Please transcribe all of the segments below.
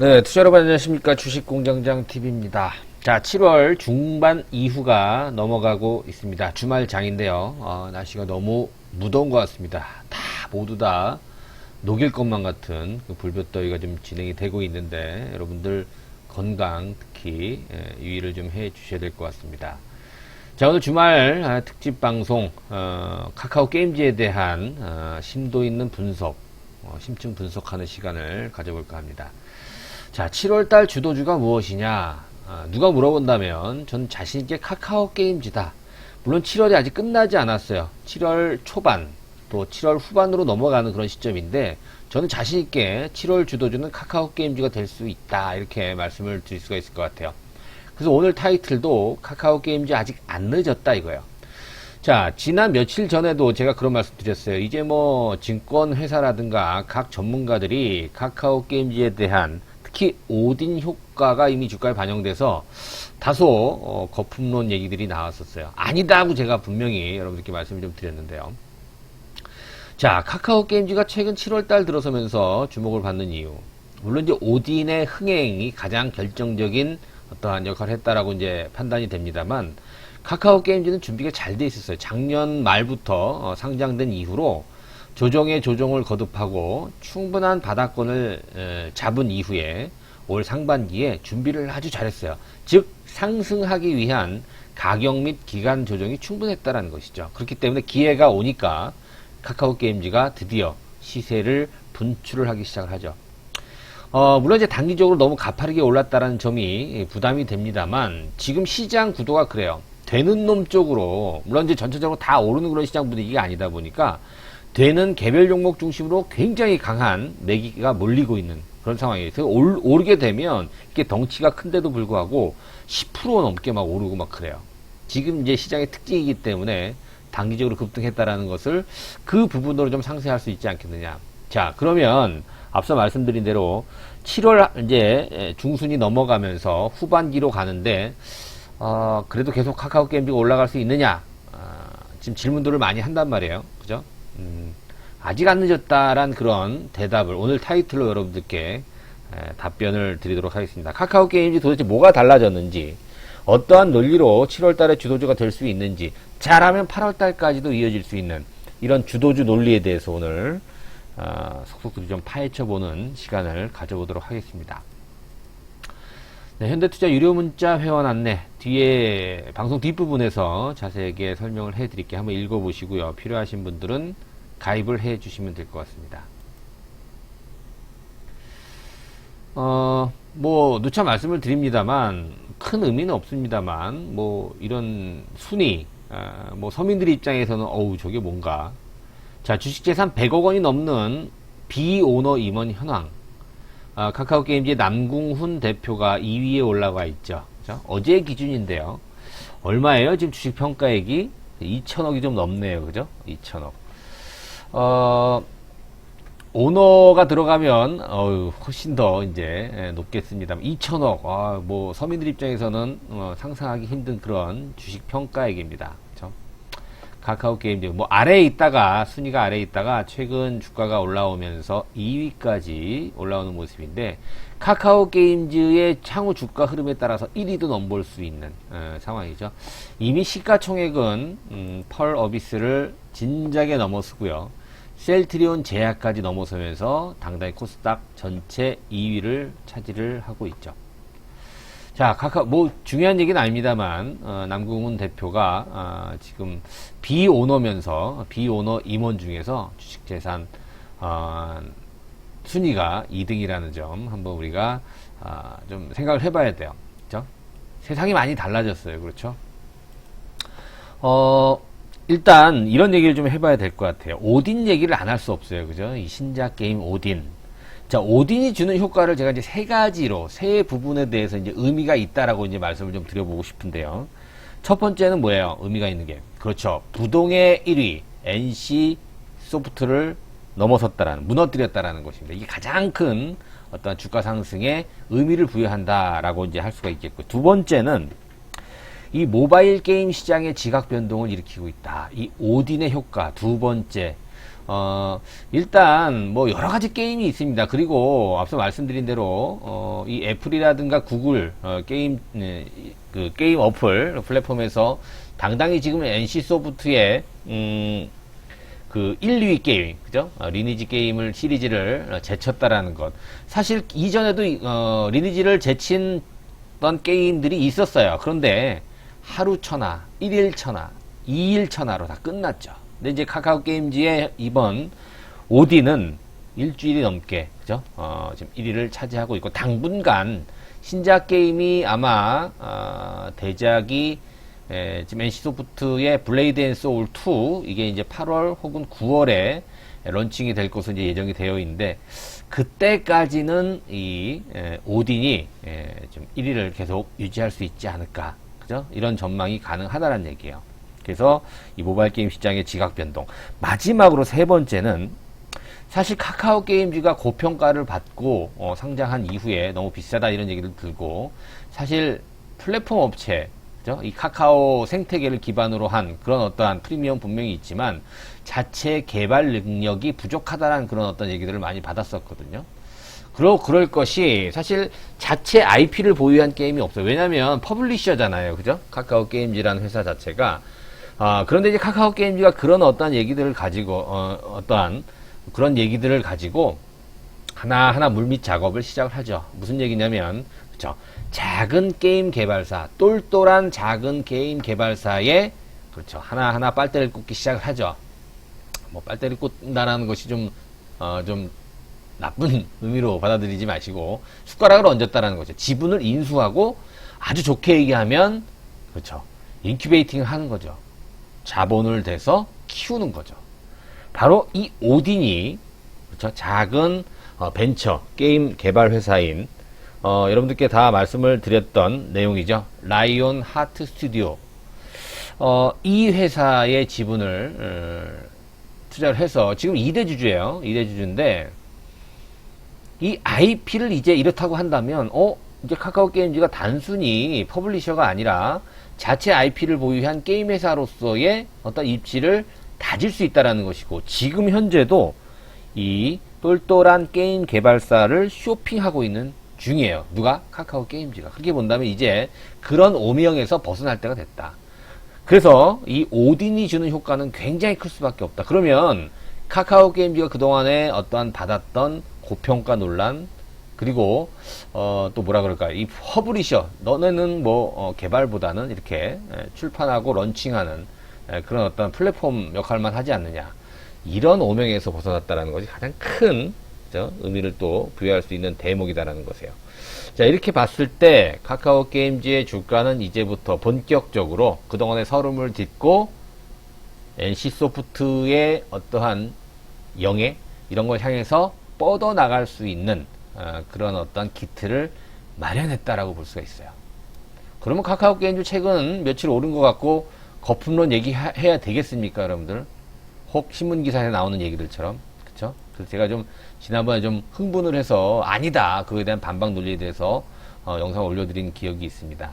네, 투자 여러분 안녕하십니까. 주식공장장TV입니다. 자, 7월 중반 이후가 넘어가고 있습니다. 주말장인데요. 날씨가 너무 무더운 것 같습니다. 모두 다 녹일 것만 같은 그 불볕더위가 좀 진행이 되고 있는데 여러분들 건강 특히 유의를 좀 해 주셔야 될 것 같습니다. 자, 오늘 주말 특집 방송 카카오 게임즈에 대한 심도 있는 분석, 심층 분석하는 시간을 가져볼까 합니다. 자, 7월달 주도주가 무엇이냐? 누가 물어본다면 전 자신있게 카카오 게임즈다. 물론 7월이 아직 끝나지 않았어요. 7월 초반 또 7월 후반으로 넘어가는 그런 시점인데 저는 자신있게 7월 주도주는 카카오 게임즈가 될 수 있다, 이렇게 말씀을 드릴 수가 있을 것 같아요. 그래서 오늘 타이틀도 카카오 게임즈 아직 안 늦었다 이거예요. 자, 지난 며칠 전에도 제가 그런 말씀 드렸어요. 이제 뭐 증권회사라든가 각 전문가들이 카카오 게임즈에 대한 특히 오딘 효과가 이미 주가에 반영돼서 다소 거품론 얘기들이 나왔었어요. 아니다 하고 제가 분명히 여러분들께 말씀을 좀 드렸는데요. 자, 카카오 게임즈가 최근 7월달 들어서면서 주목을 받는 이유, 물론 이제 오딘의 흥행이 가장 결정적인 어떠한 역할을 했다라고 이제 판단이 됩니다만, 카카오 게임즈는 준비가 잘 돼 있었어요. 작년 말부터 상장된 이후로 조정에 조정을 거듭하고 충분한 바닥권을 잡은 이후에 올 상반기에 준비를 아주 잘했어요. 즉 상승하기 위한 가격 및 기간 조정이 충분했다는 것이죠. 그렇기 때문에 기회가 오니까 카카오 게임즈가 드디어 시세를 분출을 하기 시작을 하죠. 물론 이제 단기적으로 너무 가파르게 올랐다는 점이 부담이 됩니다만, 지금 시장 구도가 그래요. 되는 놈 쪽으로, 물론 이제 전체적으로 다 오르는 그런 시장 분위기가 아니다 보니까 되는 개별 종목 중심으로 굉장히 강한 매기가 몰리고 있는 그런 상황이에요. 그래서 오르게 되면 이게 덩치가 큰데도 불구하고 10% 넘게 막 오르고 막 그래요. 지금 이제 시장의 특징이기 때문에 단기적으로 급등했다라는 것을 그 부분으로 좀 상쇄할 수 있지 않겠느냐. 자, 그러면 앞서 말씀드린 대로 7월 이제 중순이 넘어가면서 후반기로 가는데 그래도 계속 카카오 게임즈가 올라갈 수 있느냐? 지금 질문들을 많이 한단 말이에요. 그죠? 아직 안 늦었다란 그런 대답을 오늘 타이틀로 여러분들께 답변을 드리도록 하겠습니다. 카카오 게임즈 도대체 뭐가 달라졌는지, 어떠한 논리로 7월달에 주도주가 될 수 있는지, 잘하면 8월달까지도 이어질 수 있는 이런 주도주 논리에 대해서 오늘 속속들이 좀 파헤쳐보는 시간을 가져보도록 하겠습니다. 네, 현대투자 유료 문자 회원 안내 뒤에 방송 뒷부분에서 자세하게 설명을 해드릴게요. 한번 읽어보시고요. 필요하신 분들은 가입을 해주시면 될 것 같습니다. 뭐 누차 말씀을 드립니다만 큰 의미는 없습니다만, 뭐 이런 순위, 뭐 서민들 입장에서는 어우 저게 뭔가. 자, 주식재산 100억 원이 넘는 비오너 임원 현황. 카카오 게임즈의 남궁훈 대표가 2위에 올라가 있죠. 그렇죠? 어제 기준인데요. 얼마예요? 지금 주식 평가액이 2천억이 좀 넘네요. 그죠? 2천억. 오너가 들어가면 훨씬 더 이제 높겠습니다. 2천억. 뭐 서민들 입장에서는 상상하기 힘든 그런 주식 평가액입니다. 그렇죠? 카카오 게임즈 뭐 아래에 있다가, 순위가 아래에 있다가 최근 주가가 올라오면서 2위까지 올라오는 모습인데, 카카오 게임즈의 향후 주가 흐름에 따라서 1위도 넘볼 수 있는 상황이죠. 이미 시가총액은 펄 어비스를 진작에 넘어서고요. 셀트리온 제약까지 넘어서면서 당당히 코스닥 전체 2위를 차지를 하고 있죠. 자, 카카오, 뭐, 중요한 얘기는 아닙니다만, 남궁훈 대표가, 지금, 비오너면서, 비오너 임원 중에서 주식재산, 순위가 2등이라는 점, 한번 우리가, 좀 생각을 해봐야 돼요. 그죠? 세상이 많이 달라졌어요. 그렇죠? 일단, 이런 얘기를 좀 해봐야 될 것 같아요. 오딘 얘기를 안 할 수 없어요. 그죠? 이 신작 게임 오딘. 자, 오딘이 주는 효과를 제가 이제 세 가지로, 세 부분에 대해서 이제 의미가 있다라고 이제 말씀을 좀 드려보고 싶은데요. 첫 번째는 뭐예요? 의미가 있는 게. 그렇죠. 부동의 1위, NC 소프트를 넘어섰다라는, 무너뜨렸다라는 것입니다. 이게 가장 큰 어떤 주가 상승에 의미를 부여한다라고 이제 할 수가 있겠고. 두 번째는 이 모바일 게임 시장의 지각 변동을 일으키고 있다. 이 오딘의 효과. 두 번째. 일단 뭐 여러 가지 게임이 있습니다. 그리고 앞서 말씀드린 대로 이 애플이라든가 구글 게임 그 게임 어플 플랫폼에서 당당히 지금 NC 소프트의 그 1, 2위 게임, 그죠? 리니지 게임을 시리즈를 제쳤다라는 것. 사실 이전에도 리니지를 제친 게임들이 있었어요. 그런데 하루 천하, 1일 천하, 2일 천하로 다 끝났죠. 근데 이제 카카오 게임즈의 이번 오디는 일주일이 넘게, 그죠? 지금 1위를 차지하고 있고, 당분간 신작 게임이 아마, 대작이, 지금 NC소프트의 블레이드 앤 소울 2, 이게 이제 8월 혹은 9월에 런칭이 될 것으로 이제 예정이 되어 있는데, 그때까지는 이, 오딘이, 좀 1위를 계속 유지할 수 있지 않을까. 그죠? 이런 전망이 가능하다는 얘기예요. 그래서 이 모바일 게임 시장의 지각 변동. 마지막으로 세 번째는 사실 카카오 게임즈가 고평가를 받고 상장한 이후에 너무 비싸다 이런 얘기를 들고 사실 플랫폼 업체 그죠? 이 카카오 생태계를 기반으로 한 그런 어떠한 프리미엄 분명히 있지만 자체 개발 능력이 부족하다는 그런 어떤 얘기들을 많이 받았었거든요. 그럴 것이 사실 자체 IP를 보유한 게임이 없어요. 왜냐면 퍼블리셔잖아요. 그죠? 카카오 게임즈라는 회사 자체가 그런데 이제 카카오 게임즈가 그런 어떠한 얘기들을 가지고 어떠한 그런 얘기들을 가지고 하나하나 물밑 작업을 시작을 하죠. 무슨 얘기냐면 그렇죠? 작은 게임 개발사, 똘똘한 작은 게임 개발사에 그렇죠. 하나하나 빨대를 꽂기 시작을 하죠. 뭐 빨대를 꽂는다라는 것이 좀 나쁜 의미로 받아들이지 마시고 숟가락을 얹었다라는 거죠. 지분을 인수하고 아주 좋게 얘기하면 그렇죠. 인큐베이팅을 하는 거죠. 자본을 대서 키우는 거죠. 바로 이 오딘이 그렇죠? 작은 벤처 게임 개발 회사인 여러분들께 다 말씀을 드렸던 내용이죠. 라이온 하트 스튜디오 이 회사의 지분을 투자를 해서 지금 2대 주주예요. 2대 주주인데 이 IP를 이제 이렇다고 한다면 이제 카카오 게임즈가 단순히 퍼블리셔가 아니라 자체 IP를 보유한 게임 회사로서의 어떤 입지를 다질 수 있다라는 것이고 지금 현재도 이 똘똘한 게임 개발사를 쇼핑하고 있는 중이에요. 누가? 카카오 게임즈가. 그렇게 본다면 이제 그런 오명에서 벗어날 때가 됐다. 그래서 이 오딘이 주는 효과는 굉장히 클 수밖에 없다. 그러면 카카오 게임즈가 그동안에 어떠한 받았던 고평가 논란 그리고 또 뭐라 그럴까 이 퍼블리셔 너네는 뭐 개발보다는 이렇게 출판하고 런칭하는 그런 어떤 플랫폼 역할만 하지 않느냐 이런 오명에서 벗어났다라는 것이 가장 큰 의미를 또 부여할 수 있는 대목이다라는 것이에요. 자 이렇게 봤을 때 카카오 게임즈의 주가는 이제부터 본격적으로 그동안의 서름을 딛고 NC소프트의 어떠한 영예 이런 걸 향해서 뻗어나갈 수 있는 그런 어떤 기틀을 마련했다라고 볼 수가 있어요. 그러면 카카오 게임즈 최근 며칠 오른 것 같고 거품론 얘기해야 되겠습니까 여러분들? 혹 신문기사에 나오는 얘기들처럼 그쵸? 그래서 제가 좀 지난번에 좀 흥분을 해서 아니다 그거에 대한 반박 논리에 대해서 영상을 올려드린 기억이 있습니다.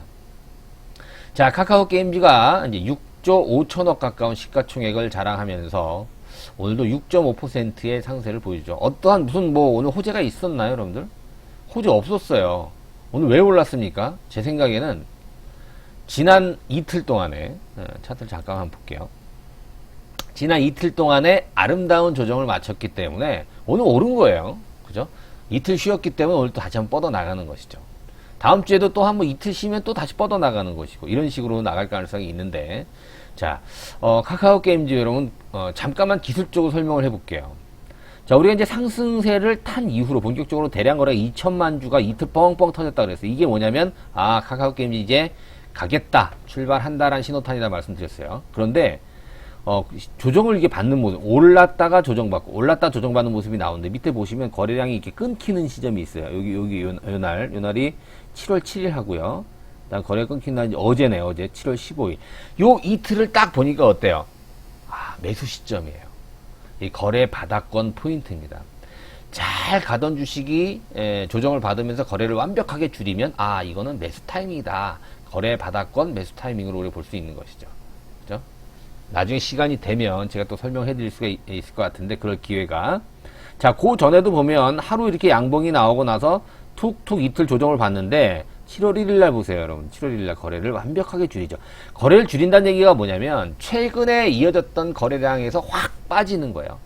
자 카카오 게임즈가 이제 6조 5천억 가까운 시가총액을 자랑하면서 오늘도 6.5%의 상세를 보여주죠. 어떠한 무슨 뭐 오늘 호재가 있었나요 여러분들? 호재 없었어요. 오늘 왜 올랐습니까? 제 생각에는 지난 이틀 동안에 차트를 잠깐 한번 볼게요. 지난 이틀 동안에 아름다운 조정을 마쳤기 때문에 오늘 오른 거예요. 그죠? 이틀 쉬었기 때문에 오늘 또 다시 한번 뻗어나가는 것이죠. 다음 주에도 또 한번 이틀 쉬면 또 다시 뻗어나가는 것이고 이런 식으로 나갈 가능성이 있는데 자 카카오 게임즈 여러분 잠깐만 기술적으로 설명을 해볼게요. 자 우리가 이제 상승세를 탄 이후로 본격적으로 대량 거래가 2천만 주가 이틀 뻥뻥 터졌다 그랬어요. 이게 뭐냐면 카카오 게임즈 이제 가겠다 출발한다라는 신호탄이다 말씀드렸어요. 그런데 조정을 이게 받는 모습 올랐다가 조정받고 올랐다 조정받는 모습이 나오는데 밑에 보시면 거래량이 이렇게 끊기는 시점이 있어요. 여기 요 날이 7월 7일 하고요. 그다음 거래가 끊긴 날이 어제네. 어제 7월 15일. 요 이틀을 딱 보니까 어때요? 매수 시점이에요. 이 거래 바닥권 포인트입니다. 잘 가던 주식이 조정을 받으면서 거래를 완벽하게 줄이면 이거는 매수 타이밍이다. 거래 바닥권 매수 타이밍으로 우리가 볼 수 있는 것이죠. 그죠? 나중에 시간이 되면 제가 또 설명해 드릴 수가 있을 것 같은데, 그럴 기회가. 자, 그 전에도 보면 하루 이렇게 양봉이 나오고 나서 툭툭 이틀 조정을 봤는데 7월 1일 날 보세요, 여러분. 7월 1일 날 거래를 완벽하게 줄이죠. 거래를 줄인다는 얘기가 뭐냐면 최근에 이어졌던 거래량에서 확 빠지는 거예요.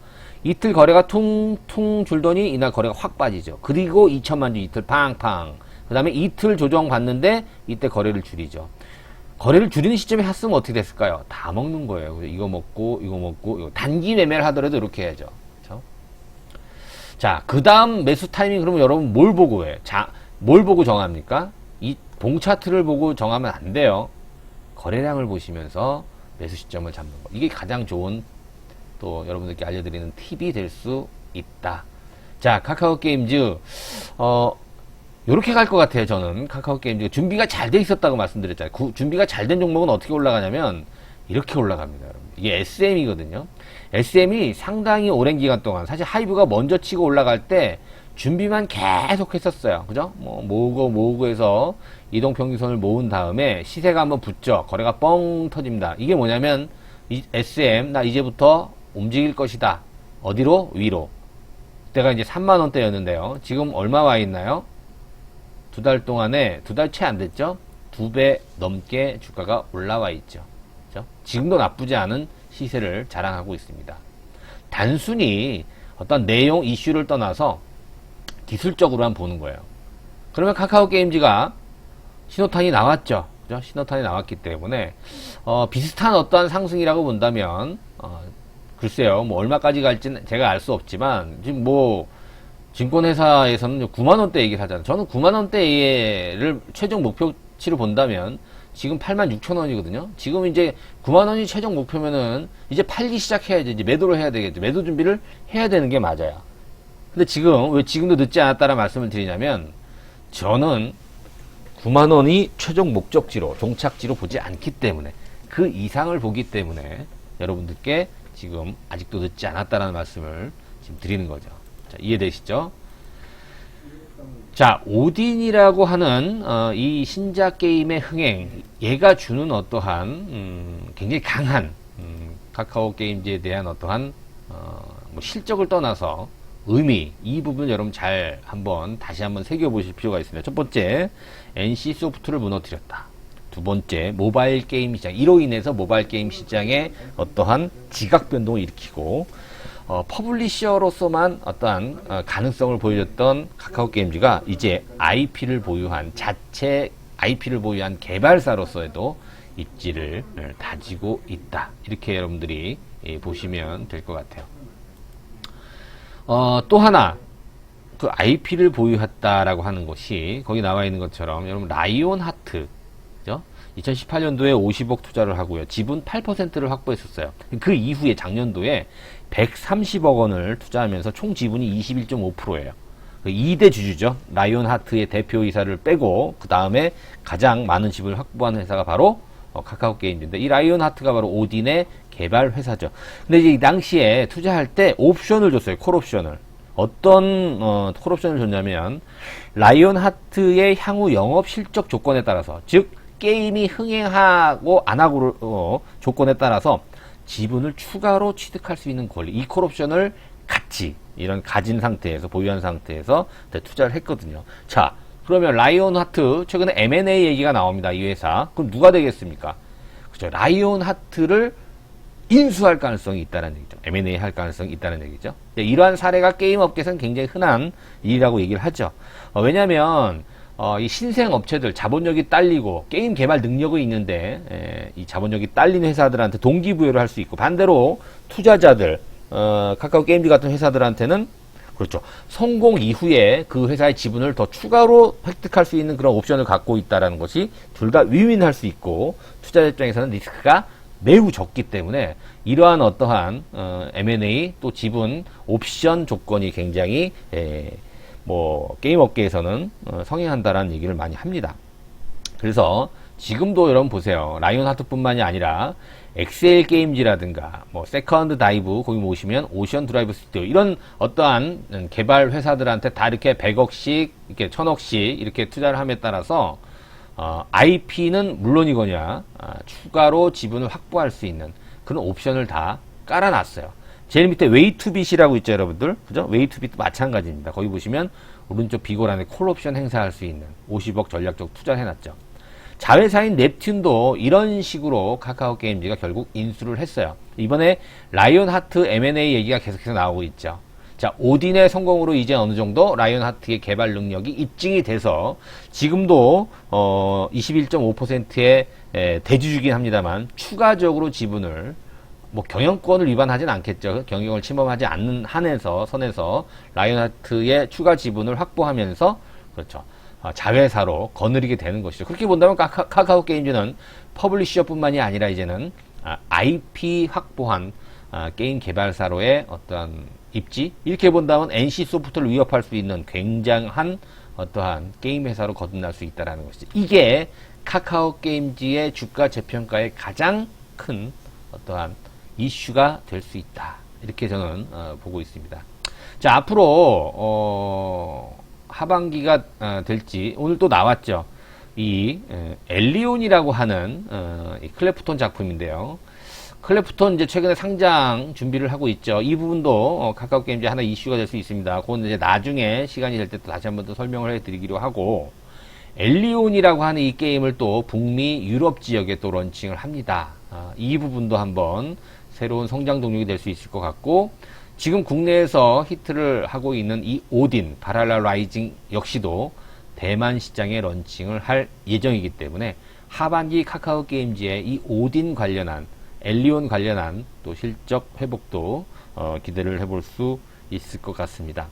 이틀 거래가 퉁퉁 줄더니 이날 거래가 확 빠지죠. 그리고 2천만 주 이틀 팡팡. 그 다음에 이틀 조정 봤는데 이때 거래를 줄이죠. 거래를 줄이는 시점에 했으면 어떻게 됐을까요? 다 먹는 거예요. 이거 먹고 이거 단기 매매를 하더라도 이렇게 해야죠. 그렇죠? 자, 그 다음 매수 타이밍 그러면 여러분 뭘 보고 해? 자, 뭘 보고 정합니까? 이 봉차트를 보고 정하면 안 돼요. 거래량을 보시면서 매수 시점을 잡는 거. 이게 가장 좋은, 또 여러분들께 알려드리는 팁이 될 수 있다. 자, 카카오 게임즈 요렇게 갈 것 같아요. 저는 카카오 게임즈 준비가 잘 돼 있었다고 말씀드렸잖아요. 준비가 잘 된 종목은 어떻게 올라가냐면 이렇게 올라갑니다, 여러분. 이게 SM이거든요. SM이 상당히 오랜 기간 동안, 사실 하이브가 먼저 치고 올라갈 때 준비만 계속 했었어요. 그죠? 뭐 모으고 해서 이동평균선을 모은 다음에 시세가 한번 붙죠. 거래가 뻥 터집니다. 이게 뭐냐면 이 SM 나 이제부터 움직일 것이다. 어디로? 위로. 그때가 이제 3만원대였는데요. 지금 얼마 와 있나요? 두 달 동안에, 두 달 채 안 됐죠? 2배 넘게 주가가 올라와 있죠. 그죠? 지금도 나쁘지 않은 시세를 자랑하고 있습니다. 단순히 어떤 내용, 이슈를 떠나서 기술적으로만 보는 거예요. 그러면 카카오 게임즈가 신호탄이 나왔죠. 그죠? 신호탄이 나왔기 때문에, 비슷한 어떠한 상승이라고 본다면, 글쎄요, 뭐, 얼마까지 갈지는 제가 알 수 없지만, 지금 뭐, 증권회사에서는 9만원대 얘기를 하잖아요. 저는 9만원대를 최종 목표치로 본다면 지금 86,000원이거든요. 지금 이제 9만원이 최종 목표면은 이제 팔기 시작해야죠. 이제 매도를 해야 되겠죠. 매도 준비를 해야 되는 게 맞아요. 근데 지금 왜 지금도 늦지 않았다는 말씀을 드리냐면 저는 9만원이 최종 목적지로, 종착지로 보지 않기 때문에, 그 이상을 보기 때문에 여러분들께 지금 아직도 늦지 않았다는 말씀을 지금 드리는 거죠. 자, 이해되시죠? 자, 오딘이라고 하는 이 신작 게임의 흥행, 얘가 주는 어떠한 굉장히 강한 카카오 게임즈에 대한 어떠한 뭐 실적을 떠나서 의미, 이 부분 여러분 잘 한번 다시 한번 새겨보실 필요가 있습니다. 첫 번째, NC소프트를 무너뜨렸다. 두 번째, 모바일 게임 시장, 이로 인해서 모바일 게임 시장에 어떠한 지각 변동을 일으키고, 퍼블리셔로서만 어떠한 가능성을 보여줬던 카카오 게임즈가 이제 IP를 보유한, 자체 IP를 보유한 개발사로서에도 입지를 다지고 있다. 이렇게 여러분들이 보시면 될 것 같아요. 또 하나, 그 IP를 보유했다라고 하는 것이 거기 나와 있는 것처럼 여러분 라이온 하트, 그죠? 2018년도에 50억 투자를 하고요. 지분 8%를 확보했었어요. 그 이후에 작년도에 130억 원을 투자하면서 총 지분이 21.5%예요. 2대 주주죠. 라이온 하트의 대표이사를 빼고 그 다음에 가장 많은 지분을 확보한 회사가 바로 카카오 게임즈인데, 이 라이온 하트가 바로 오딘의 개발 회사죠. 근데 이제 이 당시에 투자할 때 옵션을 줬어요. 콜옵션을. 어떤 콜옵션을 줬냐면 라이온 하트의 향후 영업 실적 조건에 따라서, 즉 게임이 흥행하고 안 하고 조건에 따라서 지분을 추가로 취득할 수 있는 권리, 이 콜옵션을 같이 이런 가진 상태에서, 보유한 상태에서 투자를 했거든요. 자, 그러면 라이온 하트 최근에 M&A 얘기가 나옵니다. 이 회사. 그럼 누가 되겠습니까? 그죠? 라이온 하트를 인수할 가능성이 있다는 얘기죠. M&A 할 가능성이 있다는 얘기죠. 이러한 사례가 게임 업계에서는 굉장히 흔한 일이라고 얘기를 하죠. 왜냐면 이 신생 업체들 자본력이 딸리고 게임 개발 능력이 있는데 이 자본력이 딸린 회사들한테 동기부여를 할 수 있고, 반대로 투자자들, 카카오 게임즈 같은 회사들한테는 그렇죠, 성공 이후에 그 회사의 지분을 더 추가로 획득할 수 있는 그런 옵션을 갖고 있다라는 것이 둘 다 윈윈할 수 있고, 투자자 입장에서는 리스크가 매우 적기 때문에 이러한 어떠한 M&A 또 지분 옵션 조건이 굉장히 뭐 게임 업계에서는 성행한다라는 얘기를 많이 합니다. 그래서 지금도 여러분 보세요. 라이온 하트뿐만이 아니라 엑셀 게임즈라든가 뭐 세컨드 다이브, 거기 모시면 오션 드라이브 스튜디오, 이런 어떠한 개발 회사들한테 다 이렇게 100억씩, 이렇게 1000억씩 이렇게 투자를 함에 따라서 IP는 물론이거냐 추가로 지분을 확보할 수 있는 그런 옵션을 다 깔아놨어요. 제일 밑에 웨이 투 빗이라고 있죠, 여러분들. 그죠? 웨이 투 빗도 마찬가지입니다. 거기 보시면 오른쪽 비고란에 콜 옵션 행사할 수 있는 50억 전략적 투자를 해놨죠. 자회사인 넵튠도 이런 식으로 카카오 게임즈가 결국 인수를 했어요. 이번에 라이온 하트 M&A 얘기가 계속해서 나오고 있죠. 자, 오딘의 성공으로 이제 어느 정도 라이온 하트의 개발 능력이 입증이 돼서 지금도 21.5%의 대주주긴 합니다만 추가적으로 지분을 뭐 경영권을 위반하진 않겠죠. 경영을 침범하지 않는 선에서 라이온 하트의 추가 지분을 확보하면서 그렇죠. 자회사로 거느리게 되는 것이죠. 그렇게 본다면 카카오 게임즈는 퍼블리셔뿐만이 아니라 이제는 IP 확보한 게임 개발사로의 어떤 입지, 이렇게 본다면 NC 소프트를 위협할 수 있는 굉장한 어떠한 게임 회사로 거듭날 수 있다는 것이죠. 이게 카카오 게임즈의 주가 재평가의 가장 큰 어떠한 이슈가 될 수 있다. 이렇게 저는 보고 있습니다. 자, 앞으로 하반기가 될지 오늘 또 나왔죠. 이 엘리온이라고 하는 이 클래프톤 작품인데요. 클래프톤 이제 최근에 상장 준비를 하고 있죠. 이 부분도 카카오 게임즈 하나 이슈가 될 수 있습니다. 그건 이제 나중에 시간이 될 때 또 다시 한번 또 설명을 해드리기로 하고, 엘리온이라고 하는 이 게임을 또 북미 유럽 지역에 또 런칭을 합니다. 이 부분도 한번 새로운 성장 동력이 될 수 있을 것 같고, 지금 국내에서 히트를 하고 있는 이 오딘 바랄라 라이징 역시도 대만 시장에 런칭을 할 예정이기 때문에 하반기 카카오 게임즈의 이 오딘 관련한 엘리온 관련한 또 실적 회복도 기대를 해볼 수 있을 것 같습니다.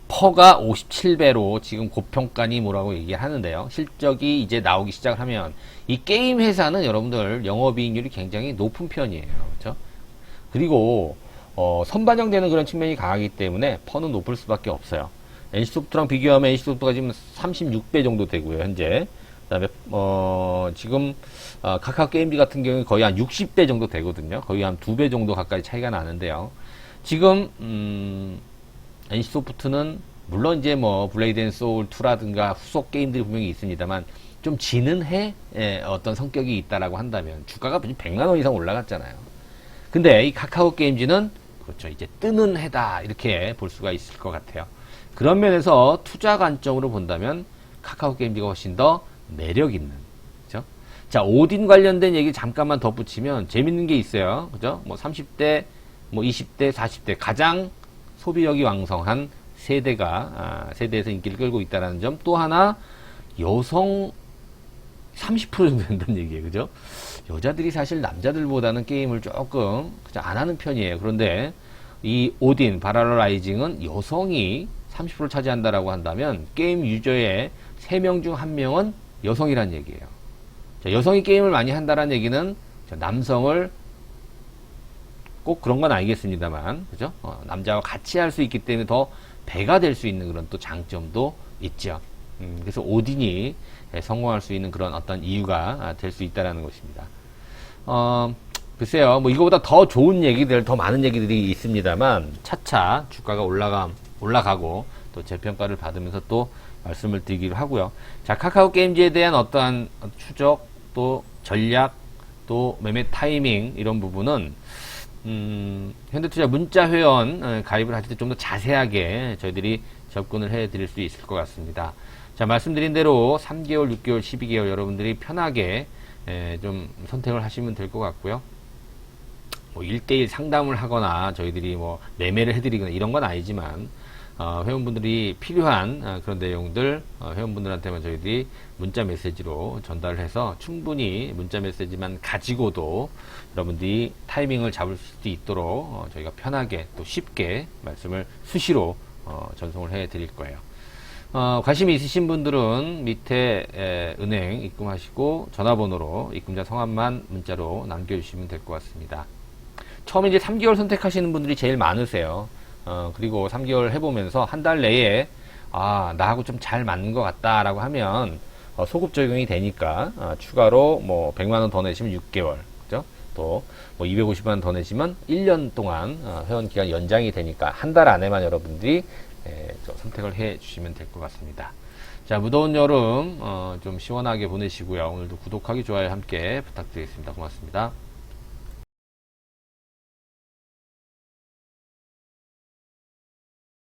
퍼가 57배로 지금 고평가니 뭐라고 얘기하는데요. 실적이 이제 나오기 시작하면 이 게임 회사는 여러분들 영업이익률이 굉장히 높은 편이에요. 그렇죠? 그리고 선반영되는 그런 측면이 강하기 때문에 퍼는 높을 수밖에 없어요. NC소프트랑 비교하면 NC소프트가 지금 36배 정도 되고요, 현재. 그 다음에 지금 카카오 게임즈 같은 경우는 거의 한 60배 정도 되거든요. 거의 한 2배 정도 가까이 차이가 나는데요. 지금 NC소프트는 물론 이제 뭐 블레이드 앤 소울 2라든가 후속 게임들이 분명히 있습니다만 좀 지는 해 어떤 성격이 있다라고 한다면 주가가 100만 원 이상 올라갔잖아요. 근데 이 카카오 게임즈는 그렇죠, 이제 뜨는 해다 이렇게 볼 수가 있을 것 같아요. 그런 면에서 투자 관점으로 본다면 카카오 게임즈가 훨씬 더 매력 있는, 그죠? 자, 오딘 관련된 얘기 잠깐만 덧붙이면 재밌는 게 있어요. 그죠? 뭐 30대, 뭐 20대, 40대 가장 소비력이 왕성한 세대에서 인기를 끌고 있다는 점, 또 하나 여성 30% 정도 된다는 얘기예요. 그죠? 여자들이 사실 남자들보다는 게임을 조금 안 하는 편이에요. 그런데 이 오딘 바랄라 라이징은 여성이 30% 차지한다라고 한다면 게임 유저의 3명 중 1명은 여성이란 얘기예요. 자, 여성이 게임을 많이 한다는 얘기는 남성을 꼭 그런 건 아니겠습니다만, 그죠? 남자와 같이 할 수 있기 때문에 더 배가 될 수 있는 그런 또 장점도 있죠. 그래서 오딘이 성공할 수 있는 그런 어떤 이유가 될 수 있다라는 것입니다. 글쎄요, 뭐 이거보다 더 좋은 얘기들, 더 많은 얘기들이 있습니다만 차차 주가가 올라가고 또 재평가를 받으면서 또 말씀을 드리기로 하고요. 자, 카카오 게임즈에 대한 어떠한 추적, 또 전략, 또 매매 타이밍 이런 부분은 현대투자 문자 회원 가입을 하실 때 좀 더 자세하게 저희들이 접근을 해 드릴 수 있을 것 같습니다. 자, 말씀드린 대로 3개월, 6개월, 12개월 여러분들이 편하게 좀 선택을 하시면 될 것 같고요. 뭐 1대1 상담을 하거나 저희들이 뭐 매매를 해드리거나 이런 건 아니지만 회원분들이 필요한 그런 내용들 회원분들한테만 저희들이 문자 메시지로 전달을 해서 충분히 문자 메시지만 가지고도 여러분들이 타이밍을 잡을 수 있도록 저희가 편하게 또 쉽게 말씀을 수시로 전송을 해 드릴 거예요. 관심이 있으신 분들은 밑에 은행 입금하시고 전화번호로 입금자 성함만 문자로 남겨주시면 될 것 같습니다. 처음에 이제 3개월 선택하시는 분들이 제일 많으세요. 그리고 3개월 해보면서 한 달 내에 나하고 좀 잘 맞는 것 같다라고 하면 소급 적용이 되니까 추가로 뭐 100만원 더 내시면 6개월, 그죠? 또 뭐 250만원 더 내시면 1년 동안 회원 기간 연장이 되니까 한 달 안에만 여러분들이 선택을 해 주시면 될 것 같습니다. 자, 무더운 여름 좀 시원하게 보내시고요. 오늘도 구독하기, 좋아요 함께 부탁드리겠습니다. 고맙습니다.